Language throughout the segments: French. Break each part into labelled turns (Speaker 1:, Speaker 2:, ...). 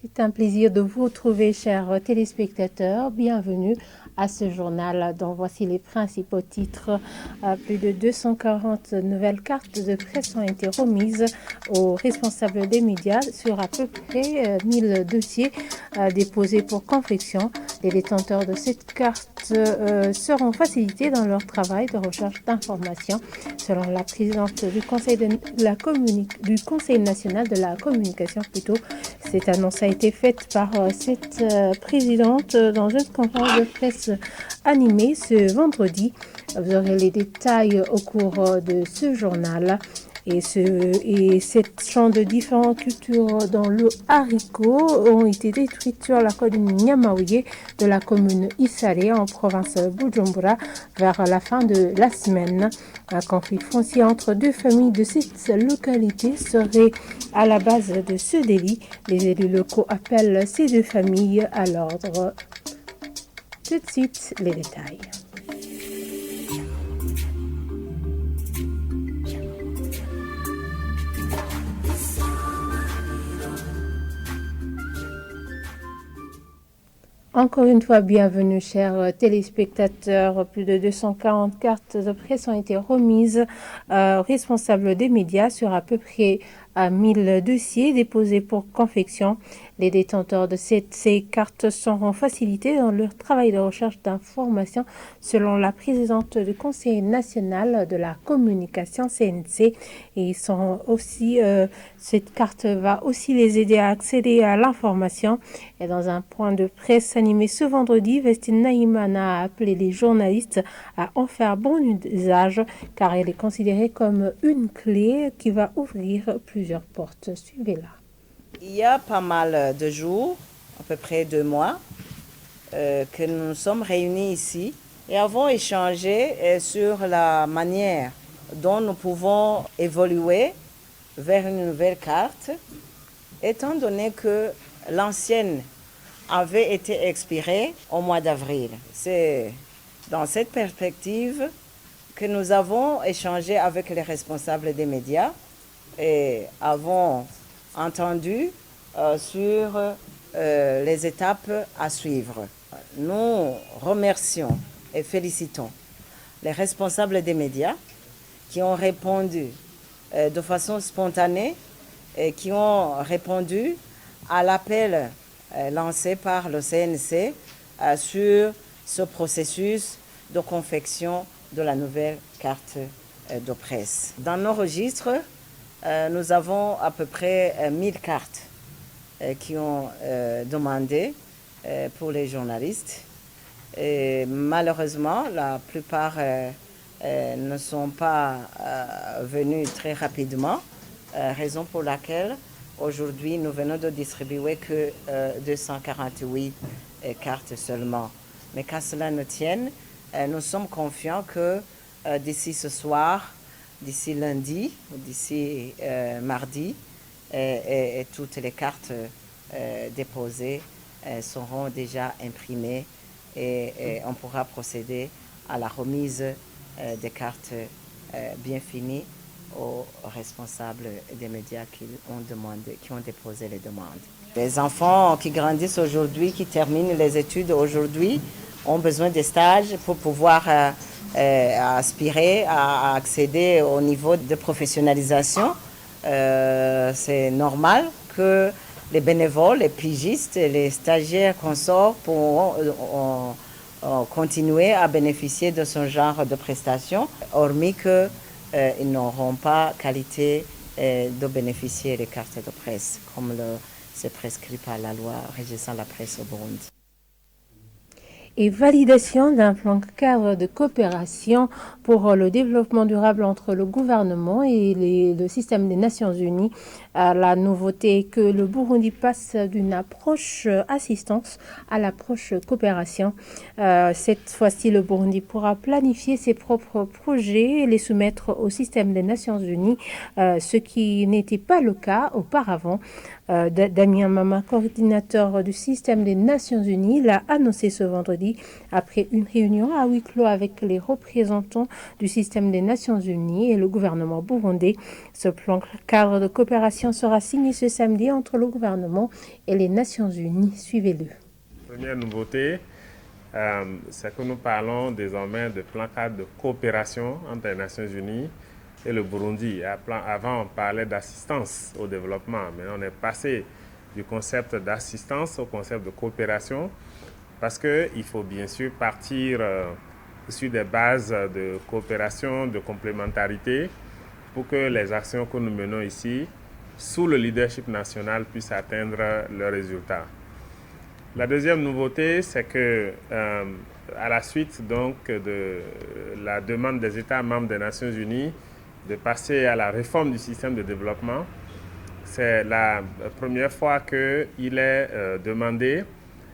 Speaker 1: C'est un plaisir de vous retrouver, chers téléspectateurs. Bienvenue à ce journal dont voici les principaux titres. Plus de 240 nouvelles cartes de presse ont été remises aux responsables des médias sur à peu près 1000 dossiers déposés pour confection. Les détenteurs de cette carte seront facilités dans leur travail de recherche d'informations, selon la présidente du Conseil, du Conseil national de la communication plutôt. Cette annonce a été faite par cette présidente dans une conférence de presse animée ce vendredi. Vous aurez les détails au cours de ce journal. Et cette champ de différentes cultures dans le haricot ont été détruites sur la commune Nyamaouye de la commune Issalé en province Bujumbura vers la fin de la semaine. Un conflit foncier entre deux familles de cette localité serait à la base de ce délit. Les élus locaux appellent ces deux familles à l'ordre. Tout de suite, les détails. Encore une fois, bienvenue, chers téléspectateurs. Plus de 240 cartes de presse ont été remises aux responsables des médias sur à peu près 1000 dossiers déposés pour confection. Les détenteurs de ces cartes seront facilités dans leur travail de recherche d'informations, selon la présidente du Conseil national de la communication CNC. Et ils sont aussi, cette carte va aussi les aider à accéder à l'information. Et dans un point de presse animé ce vendredi, Vestine Naïmana a appelé les journalistes à en faire bon usage, car elle est considérée comme une clé qui va ouvrir plusieurs portes. Suivez-la.
Speaker 2: Il y a pas mal de jours, à peu près 2 mois, que nous nous sommes réunis ici et avons échangé sur la manière dont nous pouvons évoluer vers une nouvelle carte, étant donné que l'ancienne avait été expirée au mois d'avril. C'est dans cette perspective que nous avons échangé avec les responsables des médias et avons entendu sur les étapes à suivre. Nous remercions et félicitons les responsables des médias qui ont répondu de façon spontanée et qui ont répondu à l'appel lancé par le CNC sur ce processus de confection de la nouvelle carte de presse. Dans nos registres, nous avons à peu près 1000 cartes qui ont demandé pour les journalistes. Et malheureusement, la plupart ne sont pas venus très rapidement, raison pour laquelle aujourd'hui nous venons de distribuer que 248 cartes seulement. Mais qu'à cela ne tienne, nous sommes confiants que d'ici ce soir, d'ici lundi, d'ici mardi, et toutes les cartes déposées seront déjà imprimées et on pourra procéder à la remise des cartes bien finies aux responsables des médias qui ont déposé les demandes. Les enfants qui grandissent aujourd'hui, qui terminent les études aujourd'hui, ont besoin de stages pour pouvoir aspirer à accéder au niveau de professionnalisation. C'est normal que les bénévoles, les pigistes et les stagiaires consorts pourront continuer à bénéficier de ce genre de prestations, hormis qu'ils n'auront pas qualité de bénéficier des cartes de presse, comme c'est prescrit par la loi régissant la presse au Burundi.
Speaker 1: Et validation d'un plan cadre de coopération pour le développement durable entre le gouvernement et le système des Nations Unies. La nouveauté est que le Burundi passe d'une approche assistance à l'approche coopération. Cette fois-ci, le Burundi pourra planifier ses propres projets et les soumettre au système des Nations Unies, ce qui n'était pas le cas auparavant. Damien Mama, coordinateur du système des Nations Unies, l'a annoncé ce vendredi après une réunion à huis clos avec les représentants du système des Nations Unies et le gouvernement burundais. Ce plan cadre de coopération sera signé ce samedi entre le gouvernement et les Nations Unies. Suivez-le.
Speaker 3: Première nouveauté, c'est que nous parlons désormais de plan cadre de coopération entre les Nations Unies et le Burundi. Avant, on parlait d'assistance au développement, mais on est passé du concept d'assistance au concept de coopération parce qu'il faut bien sûr partir sur des bases de coopération, de complémentarité pour que les actions que nous menons ici, sous le leadership national, puissent atteindre leurs résultats. La deuxième nouveauté, c'est que à la suite donc de la demande des États membres des Nations Unies de passer à la réforme du système de développement, c'est la première fois qu'il est demandé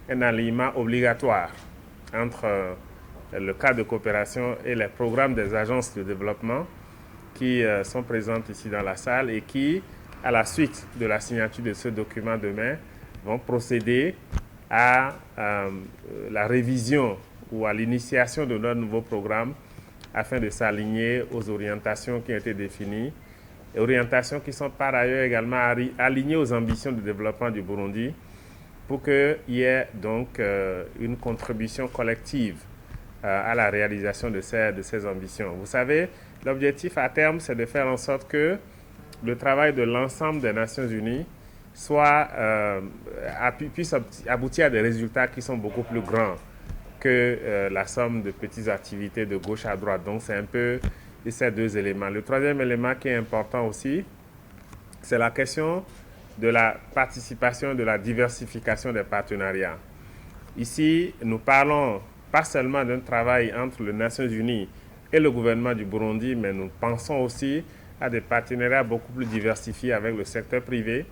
Speaker 3: un alignement obligatoire entre le cadre de coopération et les programmes des agences de développement qui sont présentes ici dans la salle et qui, à la suite de la signature de ce document demain, vont procéder à la révision ou à l'initiation de notre nouveau programme afin de s'aligner aux orientations qui ont été définies, et orientations qui sont par ailleurs également alignées aux ambitions de développement du Burundi pour qu'il y ait donc une contribution collective à la réalisation de ces ambitions. Vous savez, l'objectif à terme, c'est de faire en sorte que le travail de l'ensemble des Nations Unies puisse aboutir à des résultats qui sont beaucoup plus grands que la somme de petites activités de gauche à droite. Donc c'est un peu ces deux éléments. Le troisième élément qui est important aussi, c'est la question de la participation, de la diversification des partenariats. Ici, nous parlons pas seulement d'un travail entre les Nations Unies et le gouvernement du Burundi, mais nous pensons aussi à des partenariats beaucoup plus diversifiés avec le secteur privé,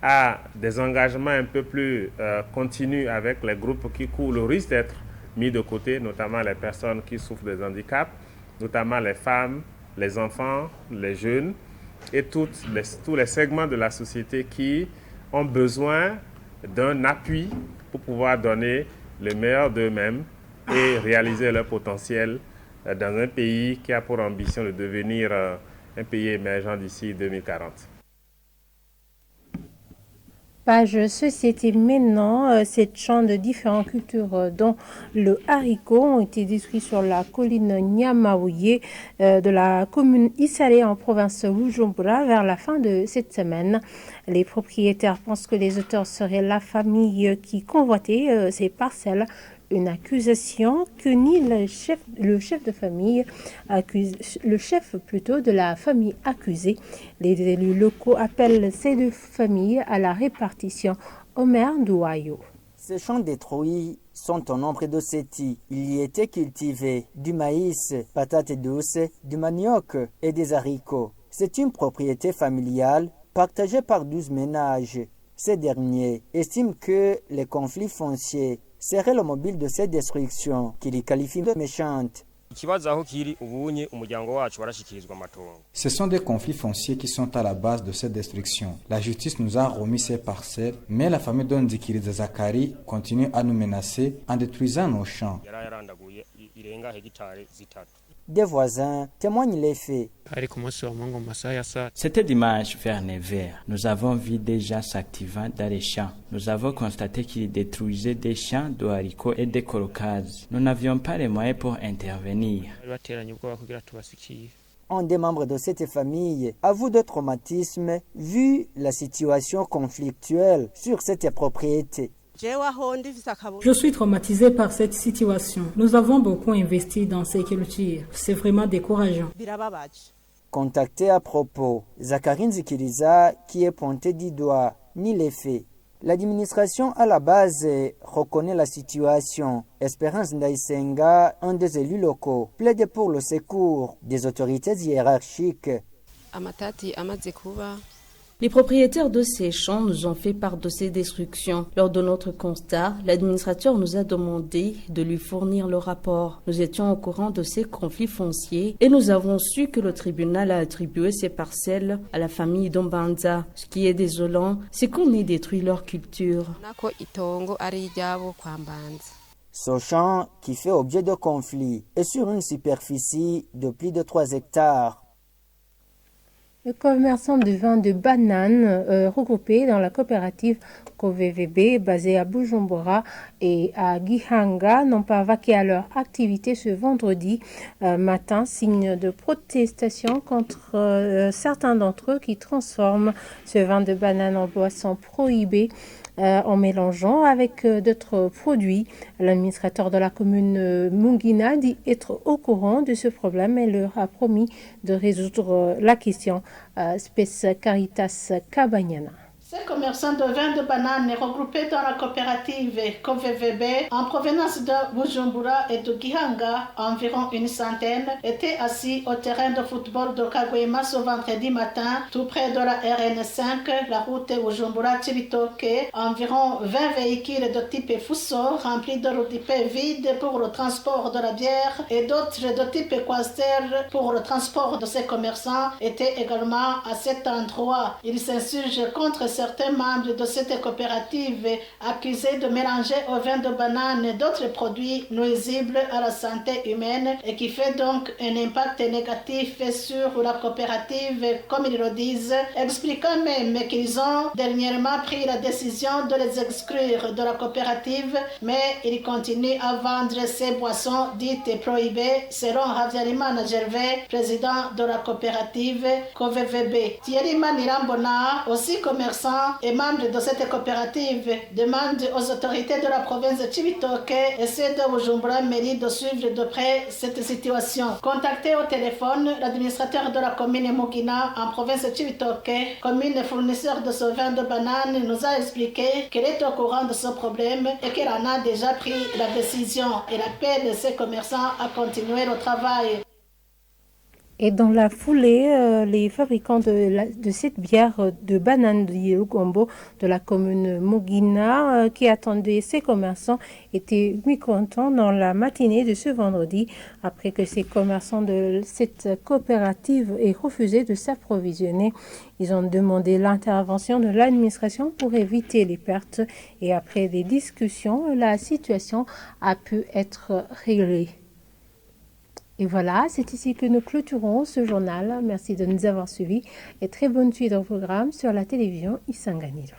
Speaker 3: à des engagements un peu plus continus avec les groupes qui courent le risque d'être mis de côté, notamment les personnes qui souffrent des handicaps, notamment les femmes, les enfants, les jeunes et tous les segments de la société qui ont besoin d'un appui pour pouvoir donner le meilleur d'eux-mêmes et réaliser leur potentiel dans un pays qui a pour ambition de devenir un pays émergent d'ici 2040.
Speaker 1: Page société maintenant, cette champs de différentes cultures dont le haricot ont été détruits sur la colline Nyamaouye de la commune Issalé en province Bujumbura vers la fin de cette semaine. Les propriétaires pensent que les auteurs seraient la famille qui convoitait ces parcelles. Une accusation que nie le chef de famille de la famille accusée. Les élus locaux appellent ces deux familles à la répartition. Omer Douayo.
Speaker 4: Ces champs détruits sont au nombre de 7. Il y était cultivé du maïs, patates douces, du manioc et des haricots. C'est une propriété familiale partagée par 12 ménages. Ces derniers estiment que les conflits fonciers serait le mobile de cette destruction qui les qualifie de méchante.
Speaker 5: Ce sont des conflits fonciers qui sont à la base de cette destruction. La justice nous a remis ces parcelles, mais la famille d'Ondikiri de Zakari continue à nous menacer en détruisant nos champs.
Speaker 4: Des voisins témoignent les faits.
Speaker 6: C'était dimanche vers 9h. Nous avons vu des gens s'activant dans les champs. Nous avons constaté qu'ils détruisaient des champs de haricots et des colocazes. Nous n'avions pas les moyens pour intervenir.
Speaker 4: Un des membres de cette famille avoue de traumatisme vu la situation conflictuelle sur cette propriété.
Speaker 7: Je suis traumatisée par cette situation. Nous avons beaucoup investi dans ces cultures. C'est vraiment décourageant.
Speaker 4: Contacté à propos, Zakari Nzikiriza, qui est pointé du doigt, nie les faits. L'administration à la base reconnaît la situation. Espérance Ndaïsenga, un des élus locaux, plaide pour le secours des autorités hiérarchiques.
Speaker 8: Les propriétaires de ces champs nous ont fait part de ces destructions. Lors de notre constat, l'administrateur nous a demandé de lui fournir le rapport. Nous étions au courant de ces conflits fonciers et nous avons su que le tribunal a attribué ces parcelles à la famille Dombanza. Ce qui est désolant, c'est qu'on ait détruit leur culture.
Speaker 4: Ce champ, qui fait objet de conflit, est sur une superficie de plus de 3 hectares.
Speaker 1: Les commerçants de vin de bananes regroupés dans la coopérative KOVVB basée à Bujumbura et à Gihanga n'ont pas vaqué à leur activité ce vendredi matin, signe de protestation contre certains d'entre eux qui transforment ce vin de banane en boisson prohibée en mélangeant avec d'autres produits. L'administrateur de la commune Mungina dit être au courant de ce problème et leur a promis de résoudre la question. Spes Caritas Cabanyana.
Speaker 9: Ces commerçants de vin de bananes regroupés dans la coopérative KOVVB en provenance de Bujumbura et de Gihanga, environ une centaine, étaient assis au terrain de football de Kagoema ce vendredi matin, tout près de la RN5, la route Bujumbura-Chibitoke. Environ 20 véhicules de type Fuso remplis de rudipés vides pour le transport de la bière et d'autres de type Quaster pour le transport de ces commerçants étaient également à cet endroit. Ils s'insurgent contre certains membres de cette coopérative accusés de mélanger au vin de banane d'autres produits nuisibles à la santé humaine et qui fait donc un impact négatif sur la coopérative, comme ils le disent, expliquant même qu'ils ont dernièrement pris la décision de les exclure de la coopérative, mais ils continuent à vendre ces boissons dites prohibées, selon Ravialiman Gervais, président de la coopérative KOVVB. Thierry Manirambona, aussi commerçant et membre de cette coopérative, demande aux autorités de la province de Chibitoke et ceux de Bujumbura mairie de suivre de près cette situation. Contacté au téléphone, l'administrateur de la commune Mugina en province de Chibitoke, commune fournisseur de ce vin de banane, nous a expliqué qu'elle est au courant de ce problème et qu'elle en a déjà pris la décision. Elle appelle ses commerçants à continuer le travail.
Speaker 1: Et dans la foulée, les fabricants de cette bière de banane de Yelugombo de la commune Mugina qui attendaient ces commerçants étaient mécontents dans la matinée de ce vendredi après que ces commerçants de cette coopérative aient refusé de s'approvisionner. Ils ont demandé l'intervention de l'administration pour éviter les pertes et après des discussions, la situation a pu être réglée. Et voilà, c'est ici que nous clôturons ce journal. Merci de nous avoir suivis et très bonne suite au programme sur la télévision Isanganiro.